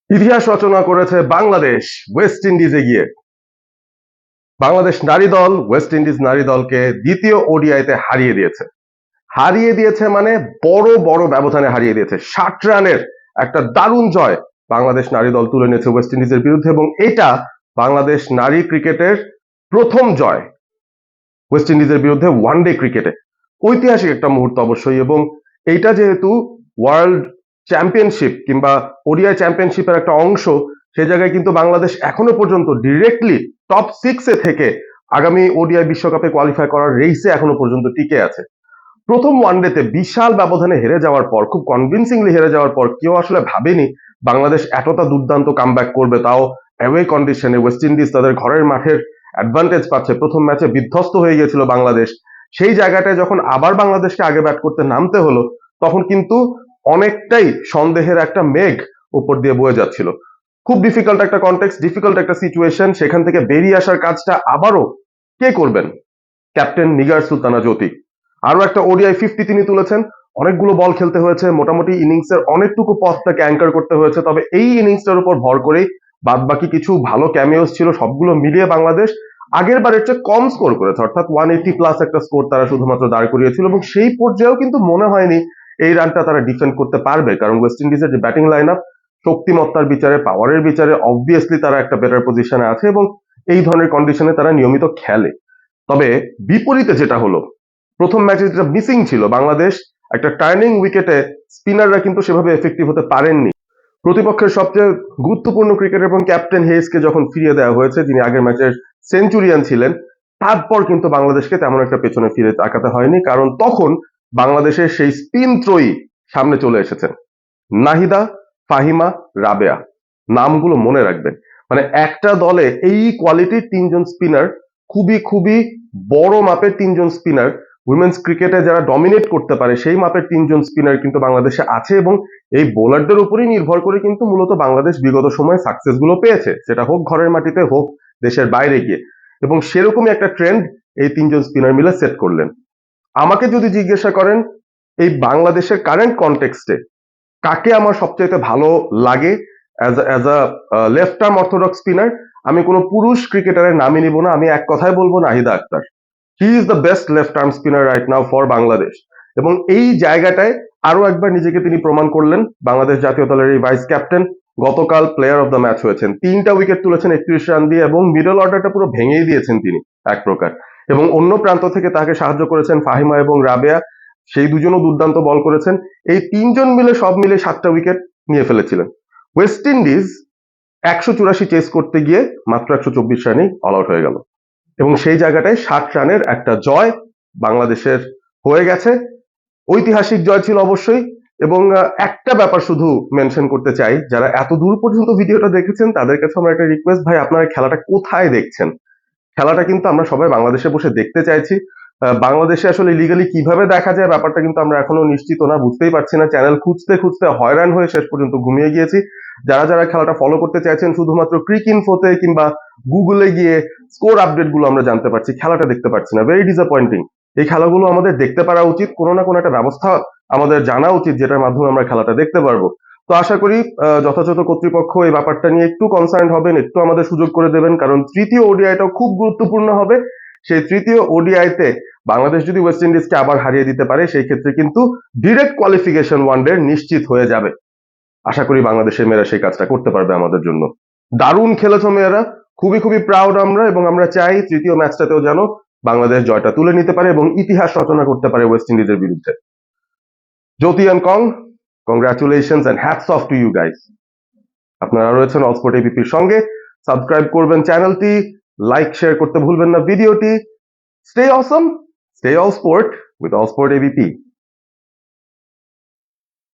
ইতিহাস রচনা করেছে বাংলাদেশ ওয়েস্ট ইন্ডিজে গিয়ে। বাংলাদেশ নারী দল ওয়েস্ট ইন্ডিজ নারী দলকে দ্বিতীয় ওডিআইতে হারিয়ে দিয়েছে মানে বড় বড় ব্যবধানে হারিয়ে দিয়েছে। 60 রানের একটা দারুণ জয় বাংলাদেশ নারী দল তুলে নিয়েছে ওয়েস্ট ইন্ডিজের বিরুদ্ধে, এবং এটা বাংলাদেশ নারী ক্রিকেটের প্রথম জয় ওয়েস্ট ইন্ডিজের বিরুদ্ধে ওয়ানডে ক্রিকেটে। ঐতিহাসিক একটা মুহূর্ত অবশ্যই, এবং এইটা যেহেতু ওয়ার্ল্ড চ্যাম্পিয়নশিপ কিংবা ওডিআই চ্যাম্পিয়নশিপের একটা অংশ, সেই জায়গায় কিন্তু বাংলাদেশ এখনো পর্যন্ত ডিরেক্টলি টপ 6-এ থেকে আগামী ওডিআই বিশ্বকাপে কোয়ালিফাই করার রেসে এখনো পর্যন্ত টিকে আছে। প্রথম ওয়ানডেতে বিশাল ব্যবধানে হেরে যাওয়ার পর, খুব কনভিনসিংলি হেরে যাওয়ার পর, কেউ আসলে ভাবেনি বাংলাদেশ এতটা দুর্দান্ত কামব্যাক করবে, তাও অ্যাওয়ে কন্ডিশনে। ওয়েস্ট ইন্ডিজ তাদের ঘরের মাঠের অ্যাডভান্টেজ পাচ্ছে, প্রথম ম্যাচে বিধ্বস্ত হয়ে গিয়েছিল বাংলাদেশ। সেই জায়গাটায় যখন আবার বাংলাদেশকে আগে ব্যাট করতে নামতে হলো, তখন কিন্তু অনেকটাই সন্দেহের একটা মেঘ উপর দিয়ে বয়ে যাচ্ছিল। খুব ডিফিকাল্ট একটা কনটেক্সট, ডিফিকাল্ট একটা সিচুয়েশন। সেখান থেকে বেরিয়ে আসার কাজটা আবারও কে করবেন? ক্যাপ্টেন নিগার সুলতানা জ্যোতি। আরো একটা ওডিআই 50 তিনি তুলেছেন। অনেকগুলো বল খেলতে হয়েছে, মোটামুটি ইনিংসের অনেকটুকু পথটাকে অ্যাঙ্কার করতে হয়েছে, তবে এই ইনিংসটার উপর ভর করেই বাদ বাকি কিছু ভালো ক্যামিওস ছিল, সবগুলো মিলিয়ে বাংলাদেশ আগের বারের চেয়ে কম স্কোর করেছে, অর্থাৎ 180 প্লাস একটা স্কোর তারা শুধুমাত্র দাঁড় করিয়েছিল, এবং সেই পর্যায়েও কিন্তু মনে হয়নি এই রানটা তারা ডিফেন্ড করতে পারবে, কারণ ওয়েস্ট ইন্ডিজের যে ব্যাটিং লাইন আপ, শক্তিমত্তার বিচারে, পাওয়ারের বিচারে অবভিয়াসলি তারা একটা বেটার পজিশনে আছে, এবং এই ধরনের কন্ডিশনে তারা নিয়মিত খেলে। তবে বিপরীতে যেটা হলো, প্রথম ম্যাচে যেটা মিসিং ছিল, বাংলাদেশ একটা টার্নিং উইকেটে স্পিনাররা কিন্তু সেভাবে এফেক্টিভ হতে পারেননি। প্রতিপক্ষের সবচেয়ে গুরুত্বপূর্ণ ক্রিকেটার এবং ক্যাপ্টেন হেইসকে যখন ফিরিয়ে দেওয়া হয়েছে, যিনি আগের ম্যাচের সেঞ্চুরিয়ান ছিলেন, তারপর কিন্তু বাংলাদেশকে তেমন একটা পেছনে ফিরে তাকাতে হয়নি, কারণ তখন বাংলাদেশের সেই স্পিন ত্রয়ী সামনে চলে এসেছেন। নাহিদা, ফাহিমা, রাবেয়া, নামগুলো মনে রাখবেন। মানে একটা দলে এই কোয়ালিটির তিনজন স্পিনার, খুবই খুবই বড় মাপের তিনজন স্পিনার, উইমেন্স ক্রিকেটে যারা ডমিনেট করতে পারে সেই মাপের তিনজন স্পিনার কিন্তু বাংলাদেশে আছে, এবং এই বোলারদের উপরই নির্ভর করে কিন্তু মূলত বাংলাদেশ বিগত সময়ে সাকসেস গুলো পেয়েছে, সেটা হোক ঘরের মাটিতে, হোক দেশের বাইরে গিয়ে। এবং সেরকমই একটা ট্রেন্ড এই তিনজন স্পিনার মিলে সেট করলেন। আমাকে যদি জিজ্ঞাসা করেন এই বাংলাদেশের কারেন্ট কনটেক্সটে কাকে আমার সবচেয়ে ভালো লাগে as a left arm orthodox spinner, আমি কোনো পুরুষ ক্রিকেটারের নামই নিব না, আমি এক কথায় বলবো Nahida Akter. He is the best left arm spinner right now for Bangladesh. এবং এই জায়গাটায় আরো একবার নিজেকে তিনি প্রমাণ করলেন। বাংলাদেশ জাতীয় দলের এই ভাইস ক্যাপ্টেন গতকাল প্লেয়ার অফ দ্য ম্যাচ হয়েছেন, 3টা উইকেট তুলেছেন 31 রান দিয়ে, এবং মিডল অর্ডারটা পুরো ভেঙেই দিয়েছেন তিনি এক প্রকার। এবং অন্য প্রান্ত থেকে তাকে সাহায্য করেছেন ফাহিমা এবং রাবেয়া, সেই দুজনও দুর্দান্ত বল করেছেন। এই তিনজন মিলে সব মিলে 7টা উইকেট নিয়ে ফেলেছিলেন। ওয়েস্ট ইন্ডিজ 184 চেস করতে গিয়ে মাত্র 124 রানেই অল আউট হয়ে গেল, এবং সেই জায়গাটায় 60 রানের একটা জয় বাংলাদেশের হয়ে গেছে। ঐতিহাসিক জয় ছিল অবশ্যই। এবং একটা ব্যাপার শুধু মেনশন করতে চাই, যারা এত দূর পর্যন্ত ভিডিওটা দেখেছেন তাদের কাছে আমার একটা রিকোয়েস্ট, ভাই আপনারা খেলাটা কোথায় দেখছেন? খেলাটা কিন্তু আমরা সবাই বাংলাদেশে বসে দেখতে চাইছি। বাংলাদেশে আসলে লিগালি কিভাবে দেখা যায় ব্যাপারটা কিন্তু আমরা এখনো নিশ্চিত না, বুঝতেই পারছি না। চ্যানেল খুঁজতে খুঁজতে হয়রান হয়ে শেষ পর্যন্ত ঘুমিয়ে গিয়েছি। যারা যারা খেলাটা ফলো করতে চাইছেন, শুধুমাত্র ক্রিক ইনফোতে কিংবা গুগলে গিয়ে স্কোর আপডেট গুলো আমরা জানতে পারছি, খেলাটা দেখতে পারছি না। Very disappointing. এই খেলাগুলো আমাদের দেখতে পারা উচিত, কোনো না কোনো একটা ব্যবস্থা আমাদের জানা উচিত যেটার মাধ্যমে আমরা খেলাটা দেখতে পারবো। তো আশা করি যথাযথ কর্তৃপক্ষ এই ব্যাপারটা নিয়ে একটু কনসার্ন হবেন, একটু আমাদের সুযোগ করে দেবেন, কারণ তৃতীয় ওডিআইটাও খুব গুরুত্বপূর্ণ হবে। সেই তৃতীয় ওডিআইতে বাংলাদেশ যদি ওয়েস্ট ইন্ডিজকে আবার হারিয়ে দিতে পারে, সেই ক্ষেত্রে কিন্তু ডিরেক্ট কোয়ালিফিকেশন ওয়ানডে নিশ্চিত হয়ে যাবে। আশা করি বাংলাদেশের মেয়েরা সেই কাজটা করতে পারবে আমাদের জন্য। দারুণ খেলেছো মেয়েরা, খুবই খুবই প্রাউড আমরা, এবং আমরা চাই তৃতীয় ম্যাচটাতেও যেন বাংলাদেশ জয়টা তুলে নিতে পারে এবং ইতিহাস রচনা করতে পারে ওয়েস্ট ইন্ডিজের বিরুদ্ধে। জ্যোতি অ্যান্ড কং, congratulations and hats off to you guys. আপনারা রয়েছেন অল স্পোর্ট এবিপির সঙ্গে। সাবস্ক্রাইব করবেন চ্যানেলটি, লাইক শেয়ার করতে ভুলবেন না ভিডিওটি। Stay Assam, stay all sport with all sport ABP.